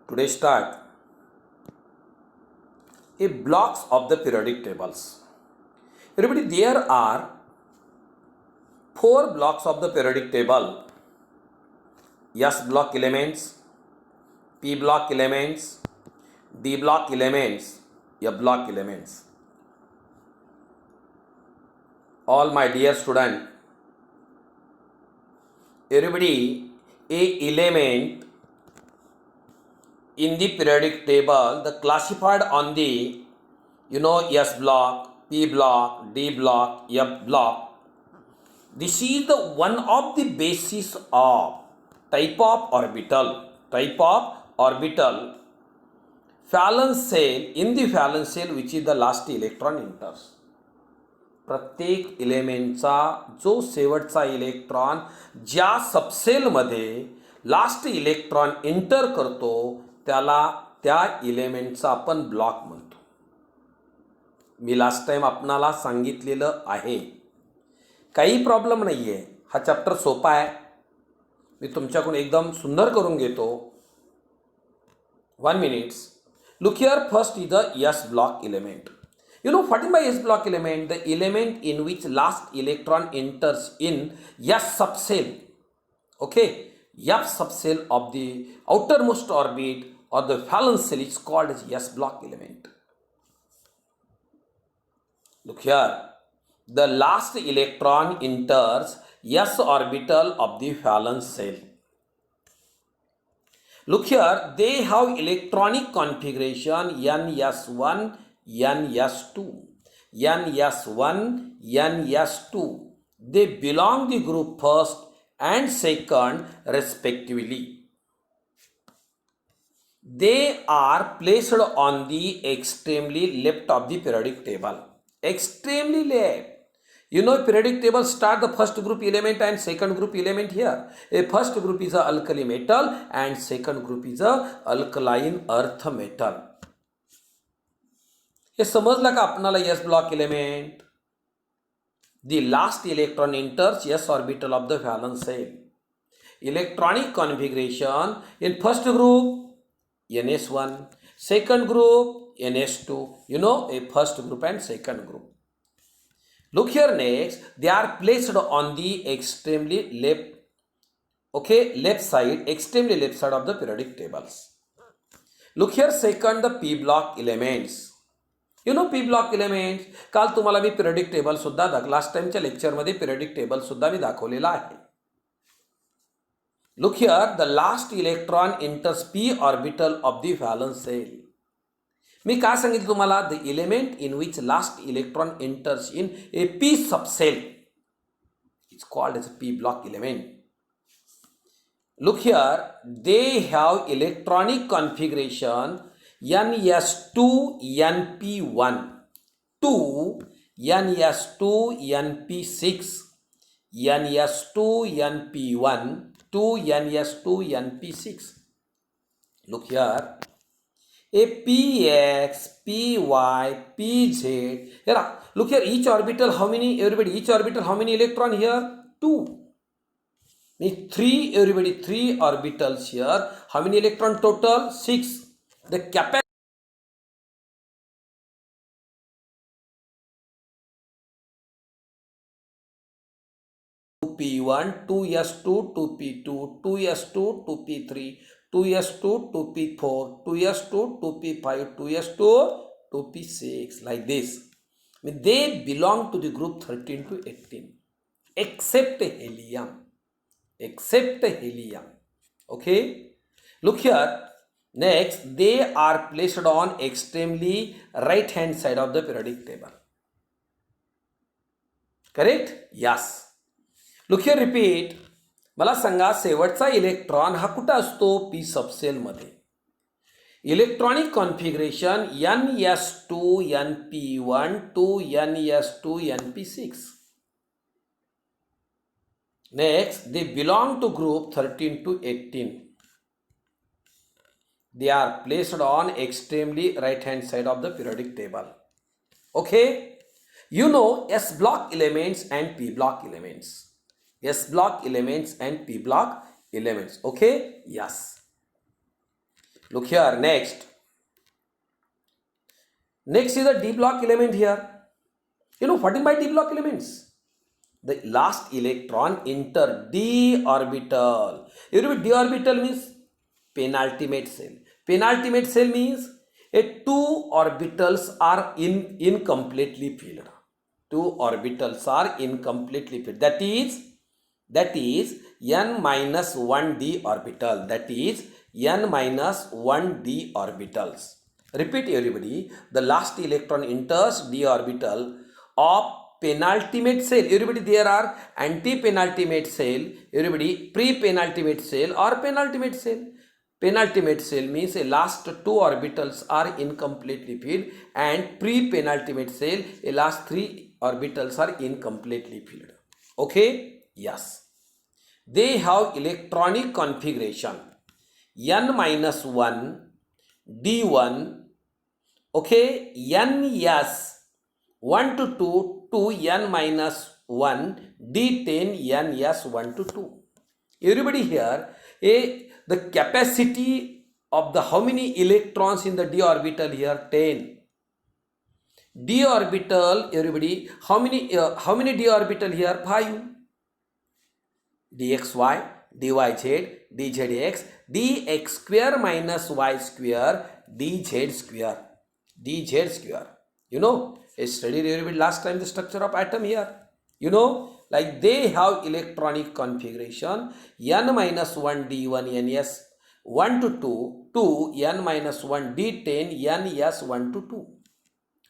Today start a blocks of the periodic tables. Everybody, there are four blocks of the periodic table. S block elements, P block elements, D block elements, F block elements. All my dear student, everybody, a element in the periodic table, the classified on the S block, P block, D block, F block. This is the one of the basis of type of orbital valence shell. In the valence shell, which is the last electron enters. प्रत्येक एलिमेंटचा जो शेवटचा electron ज्या सबसेलमध्ये last electron enter करतो त्याला त्या एलिमेंटचा आपण block म्हणतो. मी last time आपणाला सांगितलेलं आहे. काही प्रॉब्लेम नाही आहे. हा चॅप्टर सोपा आहे. मी तुमच्याकडून एकदम सुंदर करून घेतो. 1 minute. Look here, first is the S block element. You know what is my S block element? The element in which last electron enters in S subcell. Okay, F subcell of the outermost orbit or the valence shell is called as S block element. Look here, the last electron enters S orbital of the valence shell. Look here, they have electronic configuration ns1, ns2, ns1, ns2. They belong the group first and second respectively. They are placed on the extremely left of the periodic table. Extremely left. You know, periodic table start the first group element and second group element here. A first group is a alkali metal and second group is a alkaline earth metal. हे समजलं का आपणाला S block element? The last electron enters S orbital of the valence shell. Electronic configuration in first group ns1, second group ns2. You know, a first group and second group. Look here next, they are placed on the extremely left, extremely left side of the periodic tables. Look here, second, the P block elements. You know P block elements, काल तुम्हाला मी periodic table सुद्धा last टाइमच्या लेक्चरमध्ये periodic table सुद्धा मी दाखवलेला आहे. Look here, the last electron enters P orbital of the valence shell. मी काय सांगितलं तुम्हाला? The element in which last electron enters in a p subshell is called as p block element. Look here, they have electronic configuration ns2 np1, 2 ns2 np6, ns2 np1, 2 ns2 np6. Look here, a px, py, pz. Here, look here, each orbital how many? Everybody, each orbital how many electron here? 2. Means 3, everybody, 3 orbitals here. How many electron total? 6. The capacity P1, 2s2, 2p2, 2s2, 2p3, 2s2, 2p4, 2s2, 2p5, 2s2, 2p6, like this. I mean, they belong to the group 13 to 18, except helium. Okay, look here. Next, they are placed on extremely right hand side of the periodic table. Correct? Yes. Look here, repeat. मला सांगा, शेवटचा electron हा कुठं असतो? P subshell मध्ये. Electronic configuration ns2 np1 to ns2 np6. Next, they belong to group 13 to 18. They are placed on extremely right hand side of the periodic table. Okay, you know S block elements and P block elements. S block elements and P block elements. Okay, yes. Look here, next. Next is the d block element here. You know what is my d block elements? The last electron enter d orbital. You know d orbital means penultimate cell. Penultimate cell means a two orbitals are incompletely filled. Two orbitals are incompletely filled. That is n minus 1d orbital. That is n minus 1d orbitals. Repeat everybody. The last electron enters d orbital of penultimate cell. Everybody, there are anti-penultimate cell. Everybody, pre-penultimate cell or penultimate cell. Penultimate cell means a last two orbitals are incompletely filled, and pre-penultimate cell a last three orbitals are incompletely filled. Okay? Yes. They have electronic configuration n minus 1 d1, okay, ns 1 to 2 to n minus 1 d10 ns 1 to 2. Everybody here, the capacity of the how many electrons in the d orbital here? 10. D orbital, everybody, how many d orbital here? 5. dxy, dyz, dzx, dx square minus y square, dz square, dz square. You know, I studied a little bit last time the structure of atom here. You know, like they have electronic configuration n minus 1 d1 ns 1 to 2 to n minus 1 d10 ns 1 to 2.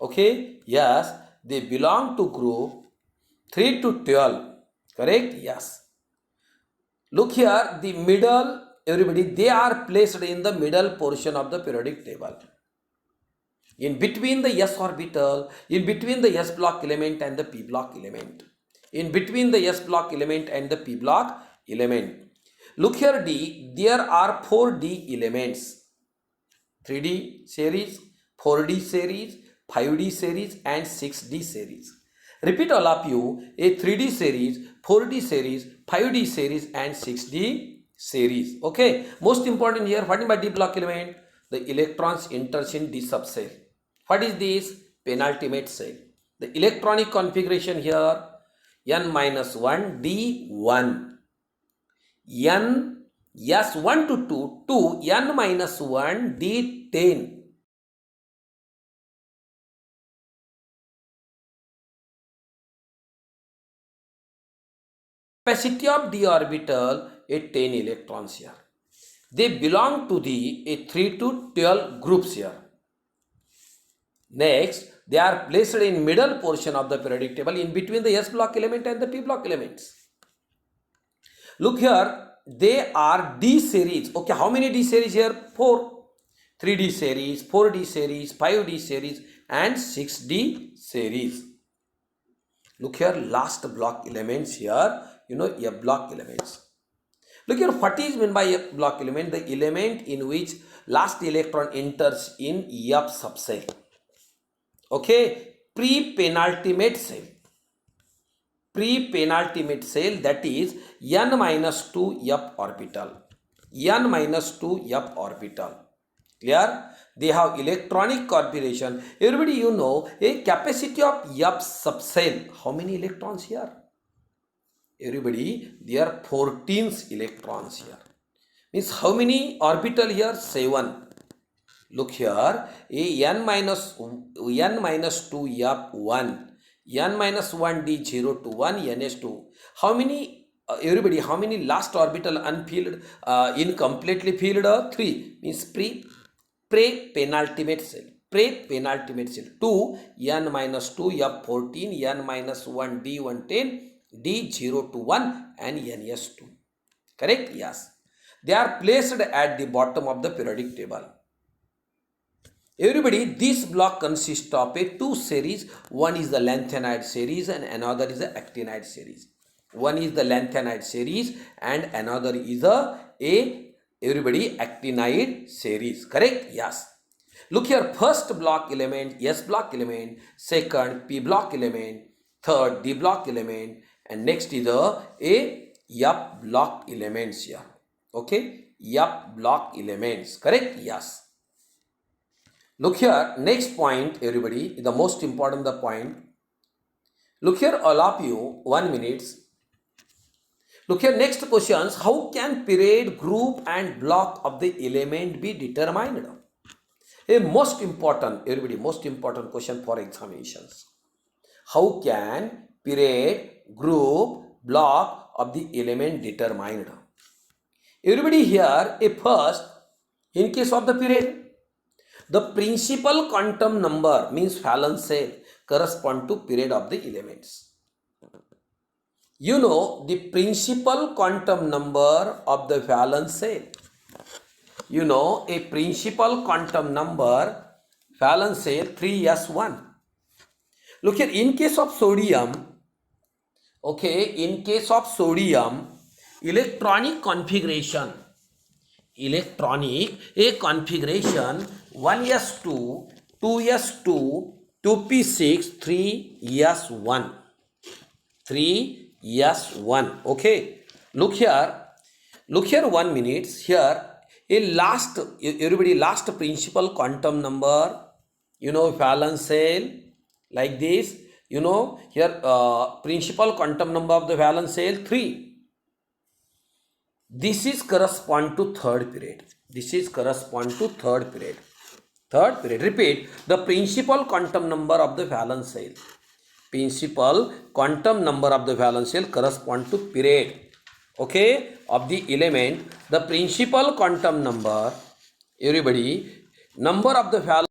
Okay, yes, they belong to group 3 to 12. Correct? Yes. Look here, the middle, everybody, they are placed in the middle portion of the periodic table. In between the s orbital, in between the s block element and the p block element. In between the s block element and the p block element. Look here, D, there are 4D elements. 3D series, 4D series, 5D series and 6D series. Repeat all of you, a 3D series, 4D series, 5D series and 6D series. Okay, most important here, what is my D block element? The electrons enters in D subcell. What is this? Penultimate cell. The electronic configuration here, n minus 1 D1. N S1 to 2 to n minus 1 D10. Capacity of d orbital a 10 electrons here. They belong to the a 3 to 12 groups here. Next, they are placed in middle portion of the periodic table in between the s block element and the p block elements. Look here, they are D series. Okay, how many D series here? 4. 3D series, 4D series, 5D series and 6D series. Look here, last block elements here, you know, F block elements. Look here, what is meant by F block element? The element in which last electron enters in F subcell. Okay, pre-penultimate cell. Pre-penultimate cell, that is n minus 2 F orbital. N minus 2 F orbital. Clear? They have electronic configuration. Everybody, you know, a capacity of F subcell. How many electrons here? Everybody, there are 14 electrons here. Means how many orbital here? 7. Look here, a n minus 2 F1, n minus 1 D0 to 1 ns2. How many, everybody, how many last orbital unfilled, incompletely filled? 3. Means pre-penultimate cell. Pre-penultimate cell. 2 n minus 2 F14, n minus 1 D110, D0 to 1 and ns2. Correct? Yes. They are placed at the bottom of the periodic table. Everybody, this block consists of a 2 series. One is the lanthanide series and another is the actinide series. One is the lanthanide series and another is everybody actinide series. Correct? Yes. Look here, first block element, S block element, second P block element, third D block element, and next is the F block elements here. Okay, F block elements. Correct? Yes. Look here, next point, everybody, the most important the point. Look here, all of you, 1 minute. Look here, next questions. How can period, group and block of the element be determined? A most important, everybody, most important question for examinations. How can period, group, block of the element determined? Everybody here, a first, in case of the period, the principal quantum number means valence shell correspond to period of the elements. You know the principal quantum number of the valence shell. You know a principal quantum number valence shell 3s1. Look here, in case of sodium, okay, in case of sodium, electronic configuration, a configuration 1s2, 2s2, 2p6, 3s1, 3s1. Okay, look here 1 minute. Here a last, everybody, last principal quantum number, you know, valence shell like this, you know, here principal quantum number of the valence shell 3. This is correspond to third period. This is correspond to third period. Third period. Repeat, the principal quantum number of the valence shell. Principal quantum number of the valence shell correspond to period, okay, of the element. The principal quantum number, everybody, number of the valence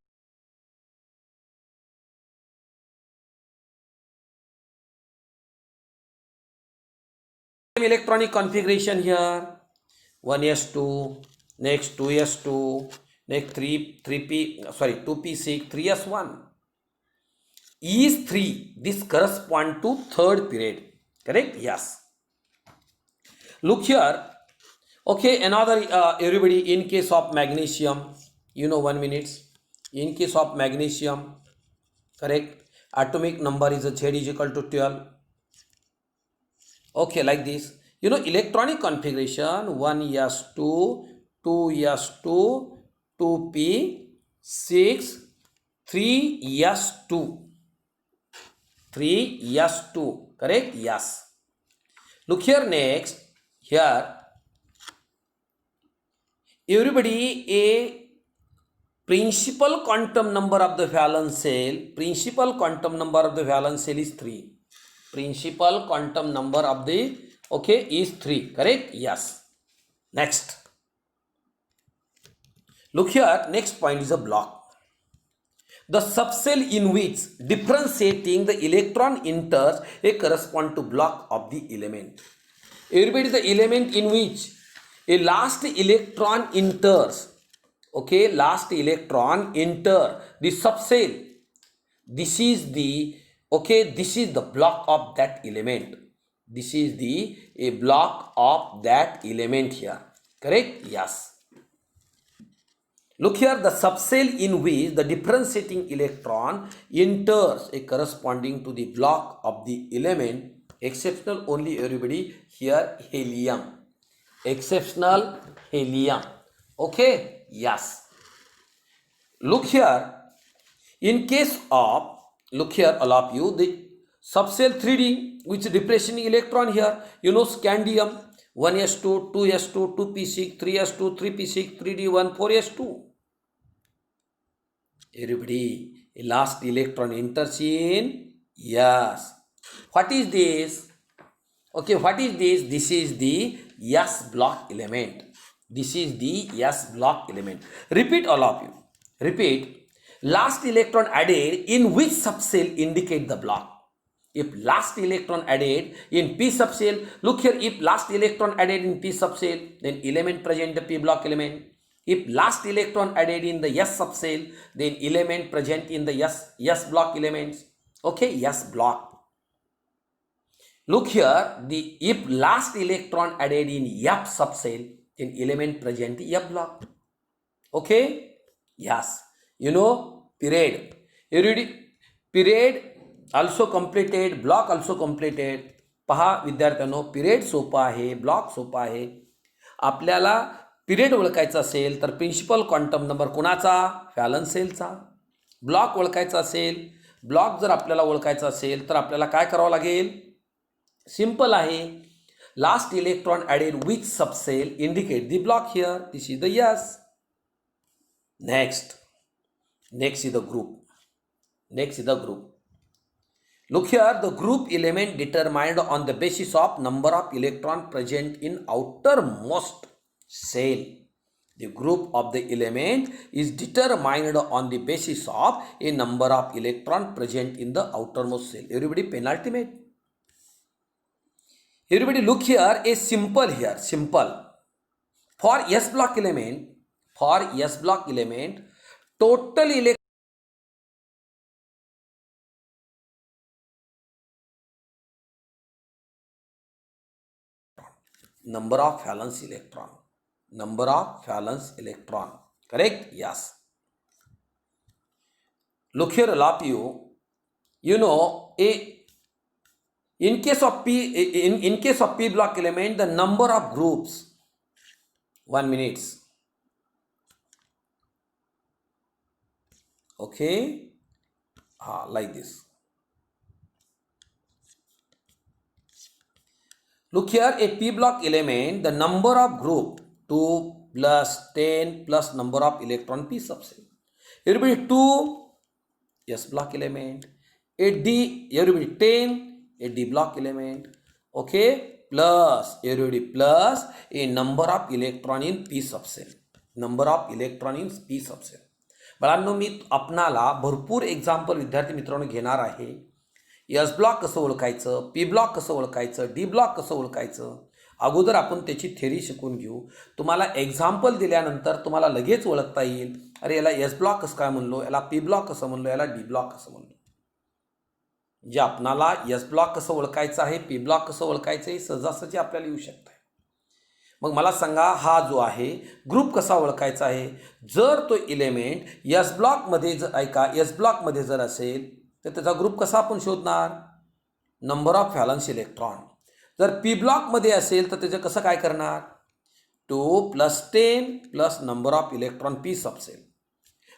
electronic configuration here 1s2, next 2s2, next 2p6, 3s1 is 3. This correspond to third period. Correct? Yes. Look here. Okay, another everybody, in case of magnesium, you know, 1 minute. In case of magnesium, correct, atomic number is Z is equal to 12. Okay, like this. You know, electronic configuration 1s2, 2s2, 2p6, 3s2, 3s2. Correct? Yes. Look here, next. Here, everybody, a principal quantum number of the valence shell, principal quantum number of the valence shell is 3. Principal quantum number of the, okay, is 3. Correct? Yes. Next. Look here, next point is a block. The subcell in which differentiating the electron enters a correspond to block of the element. Everybody, the element in which a last electron enters, okay, last electron enter the subcell. This is the, okay, this is the block of that element. This is the a block of that element here. Correct? Yes. Look here, the subcell in which the differentiating electron enters a corresponding to the block of the element. Exceptional only, everybody, here helium. Exceptional helium. Okay? Yes. Look here, in case of, look here, all of you, the subcell 3D, which depression electron here, you know, scandium 1s2, 2s2, 2p6, 3s2, 3p6, 3d1, 4s2. Everybody, a last electron enters in, yes. What is this? Okay, what is this? This is the S block element. This is the S block element. Repeat, all of you. Repeat. Last electron added in which subcell indicate the block? If last electron added in P subcell, look here, if last electron added in P subcell, then element present the P block element. If last electron added in the S subcell, then element present in the S block elements. Okay, S block. Look here, the if last electron added in F subcell, then element present in F block. Okay? Yes. You know, period. Period also completed, block also completed. पहा विद्यार्थ्यांनो, period सोपा आहे, block सोपा आहे. आपल्याला period ओळखायचा असेल तर principal quantum number कुणाचा? फॅलन सेलचा. Block ओळखायचा असेल, ब्लॉक जर आपल्याला ओळखायचा असेल तर आपल्याला काय करावं लागेल? सिंपल आहे. Last electron added which subshell indicate the block here. This is the yes. Next is the group. Look here, the group element determined on the basis of number of electron present in outermost cell. The group of the element is determined on the basis of a number of electron present in the outermost cell. Everybody penultimate. Everybody look here, a simple here, simple. For S block element, total electron number of valence electron. Correct? Yes. Look here, all of you. You know, in case of p block element, the number of groups. 1 minute. Okay. Like this. Look here, a p block element, the number of group 2 plus 10 plus number of electron p subcell. Everybody 2 s block element, a d, everybody 10 a d block element. Okay, plus everybody plus a number of electron in p subcell. बाळांनो, मी आपणाला भरपूर example विद्यार्थी मित्रांनो घेणार आहे. S block कसं ओळखायचं, P block कसं ओळखायचं, डी ब्लॉक कसं ओळखायचं, अगोदर आपण त्याची थेरी शिकून घेऊ. तुम्हाला एक्झाम्पल दिल्यानंतर तुम्हाला लगेच ओळखता येईल, अरे याला एस ब्लॉक कसं काय म्हणलो, याला पी ब्लॉक कसं म्हणलो, याला डी ब्लॉक कसं म्हणलो. म्हणजे आपणाला एस ब्लॉक कसं ओळखायचं आहे, पी ब्लॉक कसं ओळखायचं आहे, सहजासहजी आपल्याला येऊ शकतं. मग मला सांगा, हा जो आहे ग्रुप कसा ओळखायचा आहे. जर तो इलेमेंट एस ब्लॉकमध्ये जर असेल तर त्याचा ग्रुप कसा आपण शोधणार? Number of valence electron. जर पी ब्लॉकमध्ये असेल तर त्याचं कसं काय करणार? 2 + 10 plus number of electron P subshell.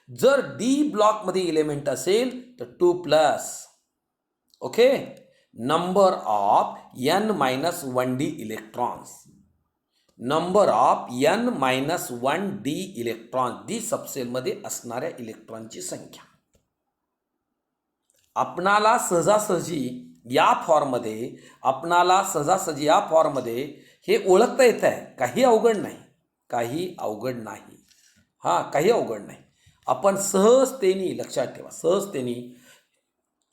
जर डी ब्लॉकमध्ये इलेमेंट असेल तर 2 plus okay number of n-1d electrons. Number of n-1d electron, D सबसेलमध्ये असणाऱ्या इलेक्ट्रॉनची संख्या. आपणाला सहजासहजी या फॉर्ममध्ये हे ओळखता येत आहे. काही अवघड नाही. आपण सहजतेने लक्षात ठेवा, सहजतेने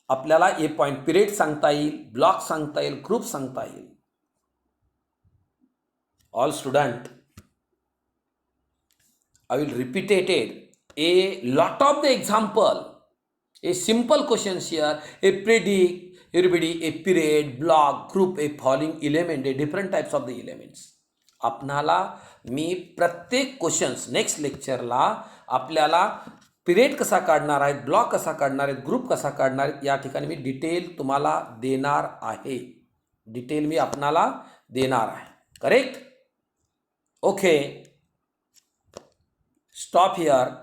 आपल्याला ए पॉईंट पिरियड सांगता येईल, ब्लॉक सांगता येईल, ग्रुप सांगता येईल. All student, I will repeat it. A lot of the example, a simple questions here, a predict, everybody, a period, block, group, a following element, a different types of the elements. आपणाला मी प्रत्येक questions next लेक्चरला आपल्याला period कसा काढणार आहे, block कसा काढणार आहे, group कसा काढणार आहे, या ठिकाणी मी डिटेल तुम्हाला देणार आहे. करेक्ट? Okay. Stop here.